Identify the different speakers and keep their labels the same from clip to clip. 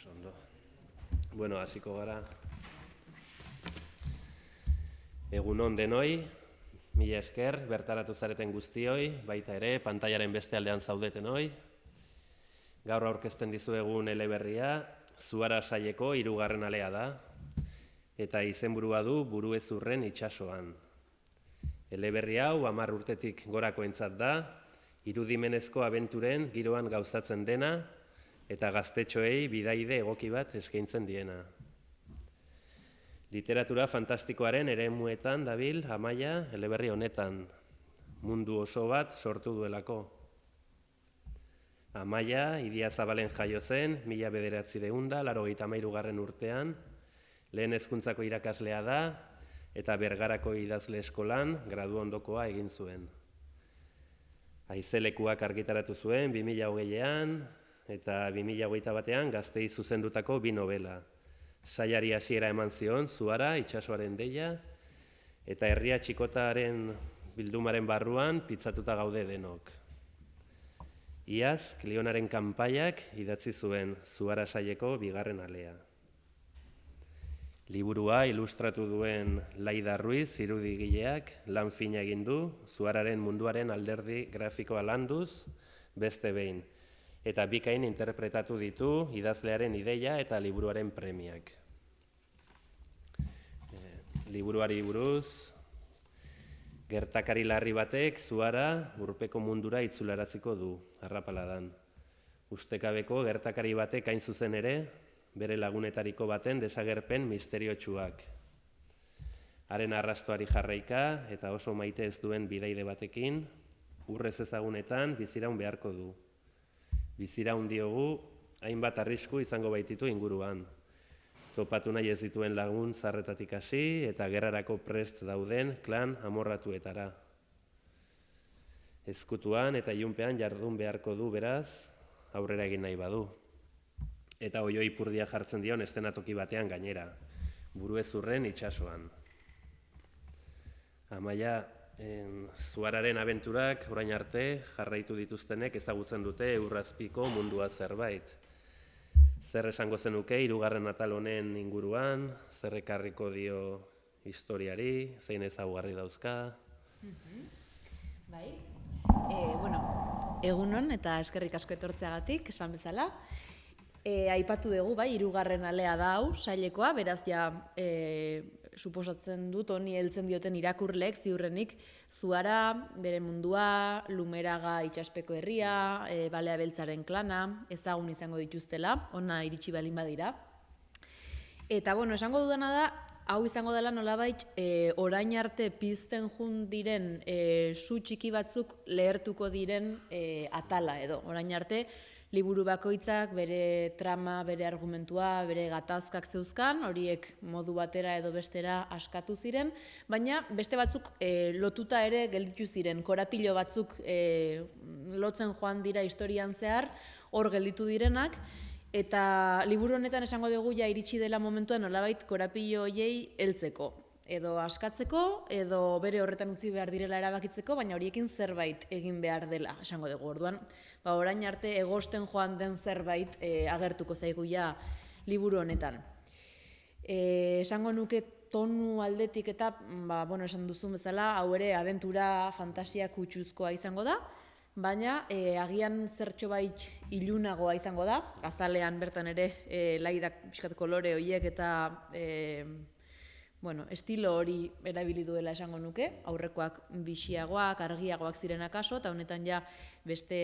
Speaker 1: Ondo. Bueno, hasiko gara. Egun on denoi, mila esker, bertaratu zareten guztioi, baita ere, pantailaren beste aldean zaudetenoi. Gaur aurkezten dizuegun eleberria, Zuara saieko 3. alea da, eta izenburua du Buruezurren itsasoan. Eleberri hau 10 urtetik gorakoentzat da, irudimenezko abenturen giroan gauzatzen dena, eta gaztetxoei bidaide egoki bat eskaintzen diena. Literatura fantastikoaren eremuetan dabil Amaia eleberri honetan, mundu oso bat sortu duelako. Amaia, Idiazabalen jaio zen, 1983 urtean, lehen hezkuntzako irakaslea da, eta Bergarako idazle eskolan gradu ondokoa egin zuen. Haizelekuak argitaratu zuen 2020an, eta 2021an Gazteei zuzendutako 2 nobela. Saiari hasiera eman zion Zuara, itsasoaren deia, eta herria txikotaren bildumaren barruan pitzatuta gaude denok. Iaz, Klionaren kanpaiak idatzi zuen Zuara saieko 2. alea. Liburua ilustratu duen Laida Ruiz irudigileak lan fina egin du Zuararen munduaren alderdi grafikoa landuz beste behin, eta bikain interpretatu ditu idazlearen ideia eta liburuaren premiak. Liburuari buruz, gertakari larri batek Zuara urpeko mundura itzularaziko du, arrapaladan. Ustekabeko gertakari batek hain zuzen ere, bere lagunetariko baten desagerpen misteriotsuak. Haren arrastoari jarraika eta oso maite ez duen bidaide batekin, urrez ezagunetan biziraun beharko du. Biziraun diogu, hainbat arrisku izango baititu inguruan. Topatu nahi ez dituen lagun zarretatik hasi eta gerrarako prest dauden klan amorratuetara. Ezkutuan eta ilunpean jardun beharko du beraz, aurrera egin nahi badu. Eta oioi ipurdia jartzen dion eszenatoki batean gainera, Buruezurren itsasoan. Amaia, Zuararen abenturak orain arte jarraitu dituztenek ezagutzen dute Urrazpiko mundua zerbait. Zer esango zenuke 3. atal honen inguruan, zer ekarriko dio historiari, zein ezaugarri dauzka?
Speaker 2: Bai, egunon eta eskerrik asko etortzeagatik, esan bezala. Aipatu dugu, bai, 3. alea da hau, sailekoa, beraz ja suposatzen dut honi heltzen dioten irakurleek ziurrenik Zuara, bere mundua, Lumeraga itsaspeko herria, Balea Beltzaren klana, ezagun izango dituztela, ona iritsi balin badira. Eta, esango dudana da, hau izango dela nolabait orain arte pizten jun diren su txiki batzuk lehertuko diren atala edo. Orain arte liburu bakoitzak bere trama, bere argumentua, bere gatazkak zeuzkan, horiek modu batera edo bestera askatu ziren, baina beste batzuk lotuta ere gelditu ziren, korapilo batzuk lotzen joan dira historian zehar, hor gelditu direnak, eta liburu honetan esango dugu ja iritsi dela momentuan nolabait korapilo horiei heltzeko, edo askatzeko, edo bere horretan utzi behar direla erabakitzeko, baina horiekin zerbait egin behar dela, esango dugu. Orduan, orain arte egosten joan den zerbait agertuko zaigu ja liburu honetan. Esango nuke tonu aldetik eta, esan duzun bezala, hau ere abentura fantasia kutsuzkoa izango da, baina agian zertxobait ilunagoa izango da, azalean bertan ere laidak pixkat kolore horiek eta estilo hori erabili duela esango nuke, aurrekoak bixiagoak, argiagoak ziren akaso, eta honetan ja beste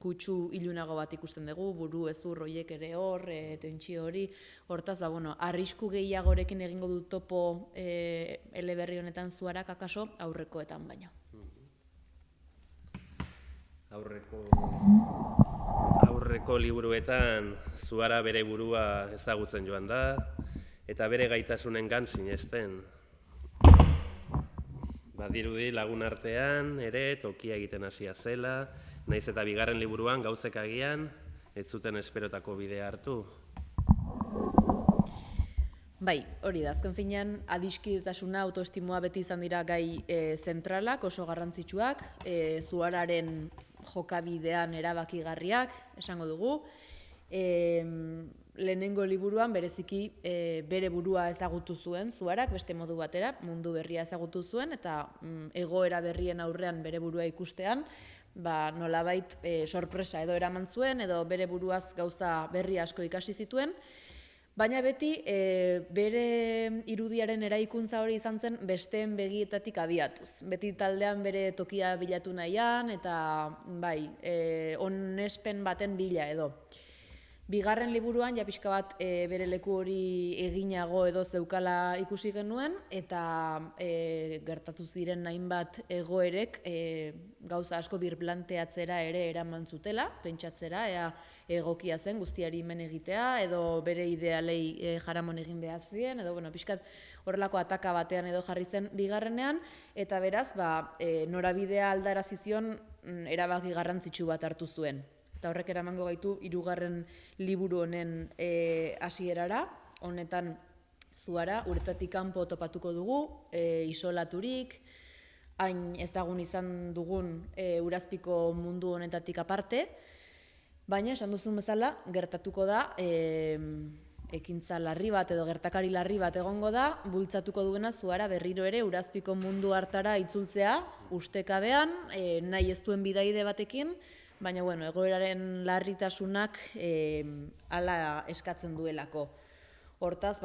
Speaker 2: kutsu ilunago bat ikusten dugu, Buruezur horiek ere hor, tentsio hori, hortaz, arrisku gehiagorekin egingo du topo eleberri honetan Zuarak akaso, aurrekoetan baino.
Speaker 1: Aurreko liburuetan Zuara bere burua ezagutzen joan da, eta bere gaitasunengan sinesten. Badirudi lagun artean ere tokia egiten hasia zela, naiz eta 2. liburuan gauzek agian ez zuten esperotako bidea hartu.
Speaker 2: Bai, hori da, azken finean adiskidetasuna, autoestimoa beti izan dira gai zentralak, oso garrantzitsuak, Zuararen jokabidean erabakigarriak, esango dugu, Lehenengo liburuan bereziki bere burua ezagutu zuen Zuarak, beste modu batera, mundu berria ezagutu zuen, eta egoera berrien aurrean bere burua ikustean, nolabait sorpresa edo eraman zuen, edo bere buruaz gauza berri asko ikasi zituen, baina beti bere irudiaren eraikuntza hori izan zen besteen begietatik abiatuz. Beti taldean bere tokia bilatu nahian, eta onespen baten bila edo. Bigarren liburuan, ja pixka bat bere leku hori eginago edo zeukala ikusi genuen, eta gertatu ziren hainbat egoerek gauza asko birplanteatzera ere eraman zutela, pentsatzera, ea egokia zen guztiari men egitea, edo bere idealei jaramon egin behar ziren, edo pixkat horrelako ataka batean edo jarri zen bigarrenean, eta beraz, norabidea aldarazi zion erabaki garrantzitsu bat hartu zuen. Eta horrek eramango gaitu 3. liburu honen hasierara, honetan Zuara uretatik kanpo topatuko dugu, isolaturik, hain ezagun izan dugun Urazpiko mundu honetatik aparte, baina esan duzun bezala gertatuko da ekintza larri bat edo gertakari larri bat egongo da, bultzatuko duena Zuara berriro ere Urazpiko mundu hartara itzultzea, ustekabean, nahi ez duen bidaide batekin, baina egoeraren larritasunak hala eskatzen duelako. Hortaz,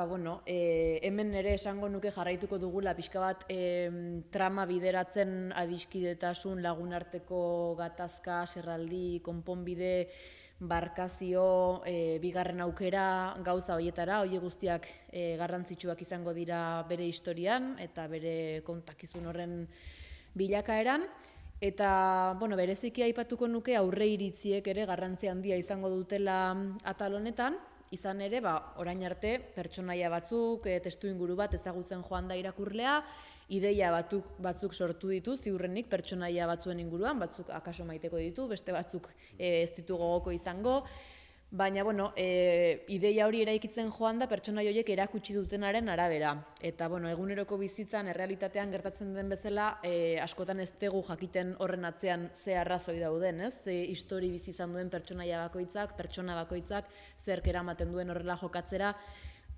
Speaker 2: hemen ere esango nuke jarraituko dugula pixka bat trama bideratzen adiskidetasun, lagunarteko gatazka, zerraldi, konponbide, barkazio, bigarren aukera, gauza horietara, horiek guztiak garrantzitsuak izango dira bere historian eta bere kontakizun horren bilakaeran. Eta, bereziki aipatuko nuke aurre iritziek ere garrantzi handia izango dutela atal honetan, izan ere, orain arte pertsonaia batzuk, testu inguru bat ezagutzen joan da irakurlea, ideia batzuk sortu ditu, ziurrenik pertsonaia batzuen inguruan, batzuk akaso maiteko ditu, beste batzuk ez ditu gogoko izango, baina, ideia hori eraikitzen joan da pertsonai horiek erakutsi dutenaren arabera. Eta, eguneroko bizitzan, errealitatean gertatzen den bezala, askotan ez dugu jakiten horren atzean ze arrazoi dauden, ez? Ze histori bizi izan duen pertsonaia bakoitzak, pertsona bakoitzak, zerk eramaten duen horrela jokatzera.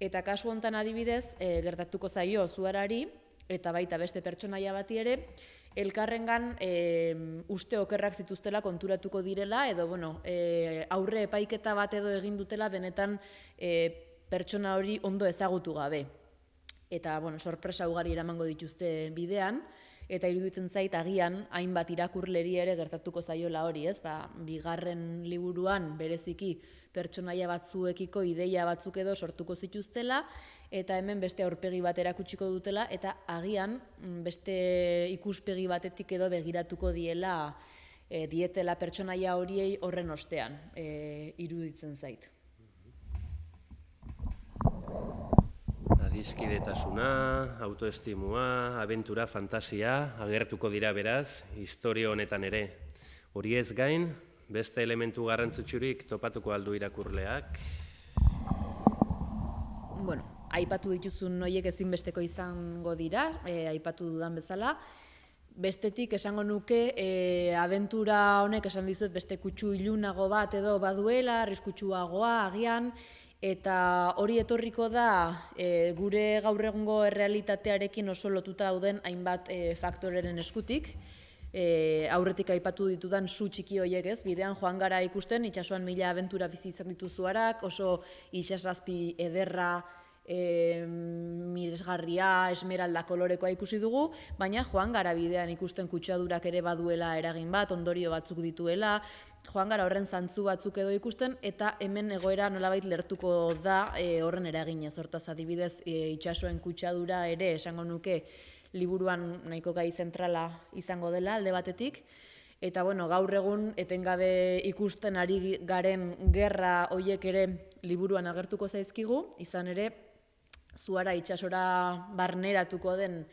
Speaker 2: Eta kasu honetan adibidez, gertatuko zaio Zuarari, eta baita beste pertsonaia bati ere, elkarrengan uste okerrak zituztela konturatuko direla, edo aurre epaiketa bat edo egin dutela benetan pertsona hori ondo ezagutu gabe. Eta sorpresa ugari eramango dituzte bidean, eta iruditzen zait agian hainbat irakurleri ere gertatuko zaiola hori, ez? Bigarren liburuan bereziki pertsonaia batzuekiko ideia batzuk edo sortuko zituztela, eta hemen beste aurpegi bat erakutsiko dutela, eta agian beste ikuspegi batetik edo begiratuko dietela pertsonaia horiei horren ostean, iruditzen zait.
Speaker 1: Adiskidetasuna, autoestimua, abentura, fantasia, agertuko dira beraz, historia honetan ere. Horiez gain, beste elementu garrantzitsurik topatuko aldu irakurleak?
Speaker 2: Aipatu dituzun horiek ezinbesteko izango dira, aipatu dudan bezala. Bestetik esango nuke, abentura honek esan dizuet beste kutsu ilunago bat edo baduela, arriskutsuagoa agian, eta hori etorriko da gure gaur egungo errealitatearekin oso lotuta dauden hainbat faktoreren eskutik. Aurretik aipatu ditudan su txiki horiek ez, bidean joan gara ikusten, itsasoan 1000 abentura bizi izan ditu Zuarak, oso itsasazpi ederra, miresgarria, esmeralda kolorekoa ikusi dugu, baina joan gara bidean ikusten kutsadurak ere baduela eragin bat, ondorio batzuk dituela, joan gara horren zantzu batzuk edo ikusten, eta hemen egoera nolabait lertuko da horren eraginez. Hortaz adibidez, itsasoen kutsadura ere esango nuke liburuan nahiko gai zentrala izango dela alde batetik, eta gaur egun etengabe ikusten ari garen gerra horiek ere liburuan agertuko zaizkigu, izan ere Zuara itsasora barneratuko den,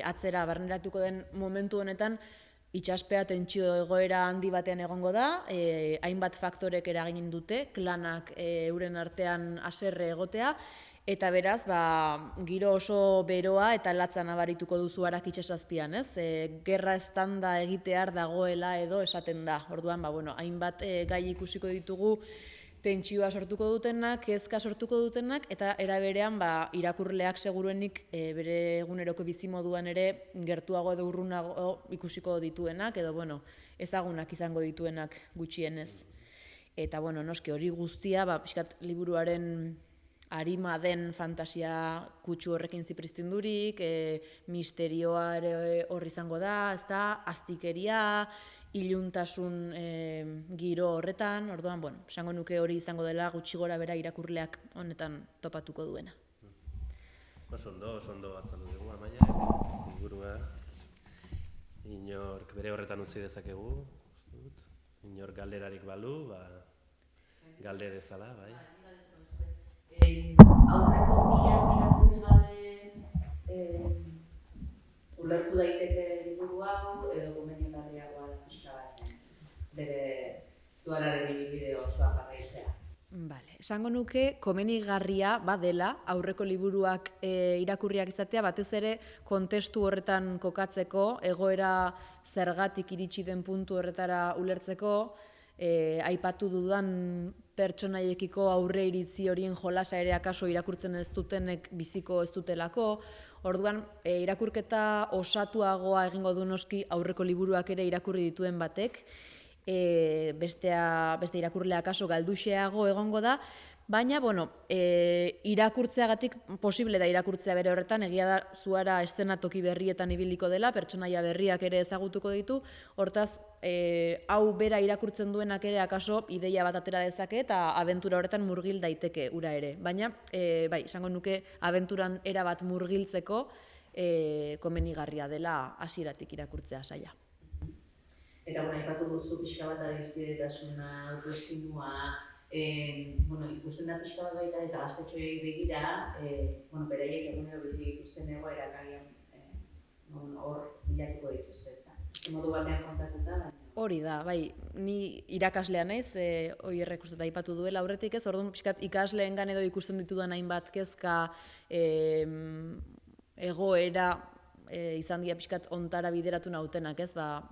Speaker 2: atzera barneratuko den momentu honetan, itsaspea tentsio egoera handi batean egongo da, hainbat faktorek eragin dute, klanak euren artean haserre egotea, eta beraz, giro oso beroa eta latza nabarituko du Zuarak itsasazpian, ez? Gerra eztanda egitear dagoela edo esaten da. Orduan, hainbat gai ikusiko ditugu tentsioa sortuko dutenak, kezka sortuko dutenak, eta era berean irakurleak seguruenik bere eguneroko bizimoduan ere gertuago edo urrunago ikusiko dituenak, edo ezagunak izango dituenak gutxienez. Eta noski hori guztia, pixkat liburuaren arima den fantasia kutsu horrekin zipristindurik, misterioa ere hor izango da, aztikeria, iluntasun giro horretan, orduan, esango nuke hori izango dela gutxi gora bera irakurleak honetan topatuko duena.
Speaker 1: Oso ondo azaldu dugu, Amaia, liburua, inork bere horretan utzi dezakegu, inork galderarik balu, galde dezala, bai.
Speaker 3: Aurreko bilan irakurri gabe ulertu daiteke liburu hau edo komenigarriagoa da pixka bat bere zuararen ibilbide osoa jarraitzea.
Speaker 2: Esango nuke komenigarria badela aurreko liburuak irakurriak izatea, batez ere kontestu horretan kokatzeko, egoera zergatik iritsi den puntu horretara ulertzeko, aipatu dudan pertsonaiekiko aurre iritzi horien jolasa ere akaso irakurtzen ez dutenek biziko ez dutelako. Orduan, irakurketa osatuagoa egingo du noski aurreko liburuak ere irakurri dituen batek, beste irakurlea akaso galduxeago egongo da, baina, irakurtzeagatik posible da irakurtzea bere horretan, egia da zuara eszenatoki berrietan ibiliko dela, pertsonaia berriak ere ezagutuko ditu, hortaz, hau bera irakurtzen duenak ere akaso ideia bat atera dezake eta abentura horretan murgil daiteke ura ere. Baina, esango nuke abenturan erabat murgiltzeko komenigarria dela hasieratik irakurtzea saia.
Speaker 3: Eta aipatu duzu pixka bat adiskidetasuna, autoestimua, ikusten da pixka bat baita eta gaztetxoei begira, beraiek egunero bizi dituzten egoerak agian hor bilatuko dituzte, ez da. Modu batean kontatuta, baina...
Speaker 2: Hori da, ni irakaslea naiz, Oierrek uste aipatu duela aurretik ez, orduan pixkat ikasleengan edo ikusten ditudan hainbat kezka, egoera, izan dira pixkat ontara bideratu nautenak, ez,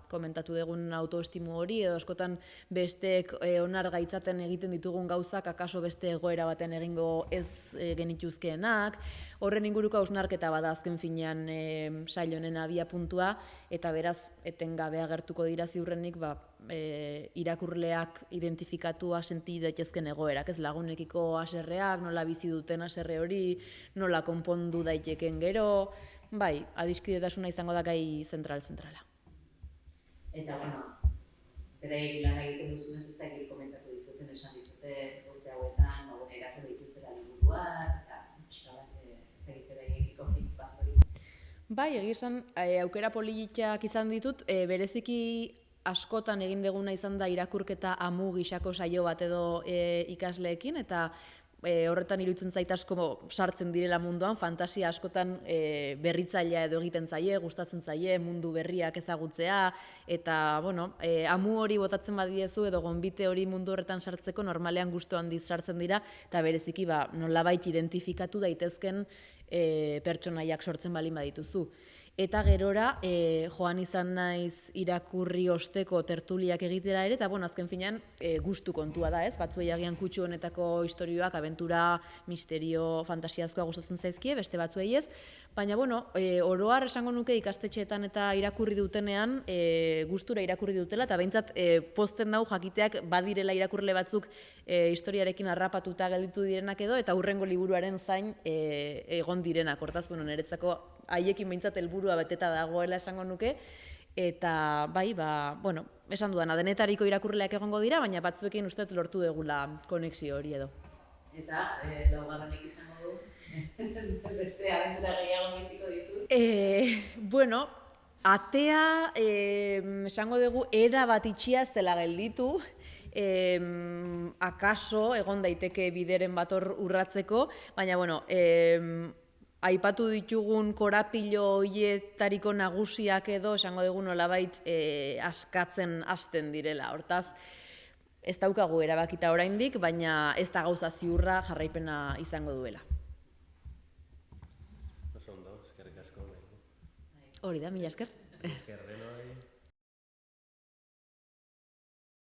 Speaker 2: komentatu dugun autoestimu hori, edo askotan besteek onar gaitzaten egiten ditugun gauzak, akaso beste egoera baten egingo ez genituzkeenak, horren inguruko hausnarketa bada azken finean sail honen abia puntua, eta beraz, etengabe agertuko dira ziurrenik, irakurleak identifikatua senti daitezken egoerak, ez, lagunekiko haserreak, nola bizi duten haserre hori, nola konpondu daiteken gero, adiskidetasuna izango da gai zentrala.
Speaker 3: Eta, beraiek lan egiten duzunez ez dakit komentatu dizuten, esan dizute urte hauetan, eratu dituztera liburuak, eta pixka bat ez dakit beraiekiko feedback hori.
Speaker 2: Egizan, aukera politiak izan ditut, bereziki askotan egin deguna izan da irakurketa amu gisako saio bat edo ikasleekin, eta horretan iruditzen zait asko sartzen direla munduan, fantasia askotan berritzailea edo egiten zaie, gustatzen zaie, mundu berriak ezagutzea, eta, amu hori botatzen badiezu edo gonbite hori mundu horretan sartzeko normalean gustu handiz sartzen dira, eta bereziki nolabait identifikatu daitezken pertsonaiak sortzen balin badituzu. Eta gerora, joan izan naiz irakurri osteko tertuliak egitera ere, eta azken finean gustu kontua da, ez? Batzuei agian kutsu honetako istorioak, abentura, misterio, fantasiazkoa gustatzen zaizkie, beste batzuei ez. Baina, oro har esango nuke ikastetxeetan eta irakurri dutenean, gustura irakurri dutela, eta behintzat pozten nau jakiteak badirela irakurle batzuk historiarekin harrapatuta gelditu direnak edo, eta hurrengo liburuaren zain egon direnak. Hortaz, niretzako haiekin behintzat helburua beteta dagoela esango nuke, eta esan dudana, denetariko irakurleak egongo dira, baina batzuekin uste lortu degula konexio hori edo.
Speaker 3: Eta, laugarrenik izango du, beste abentura gehiago biziko dituz?
Speaker 2: Atea, esango dugu, era bat itxia ez dela gelditu, akaso egon daiteke bideren bat hor urratzeko, baina, aipatu ditugun korapilo horietariko nagusiak edo, esango dugu nolabait askatzen hasten direla. Hortaz, ez daukagu erabakita oraindik, baina ez da gauza ziurra jarraipena izango duela.
Speaker 1: Oso ondo, eskerrik asko.
Speaker 2: Hori da, mila esker.
Speaker 1: Esker denoi.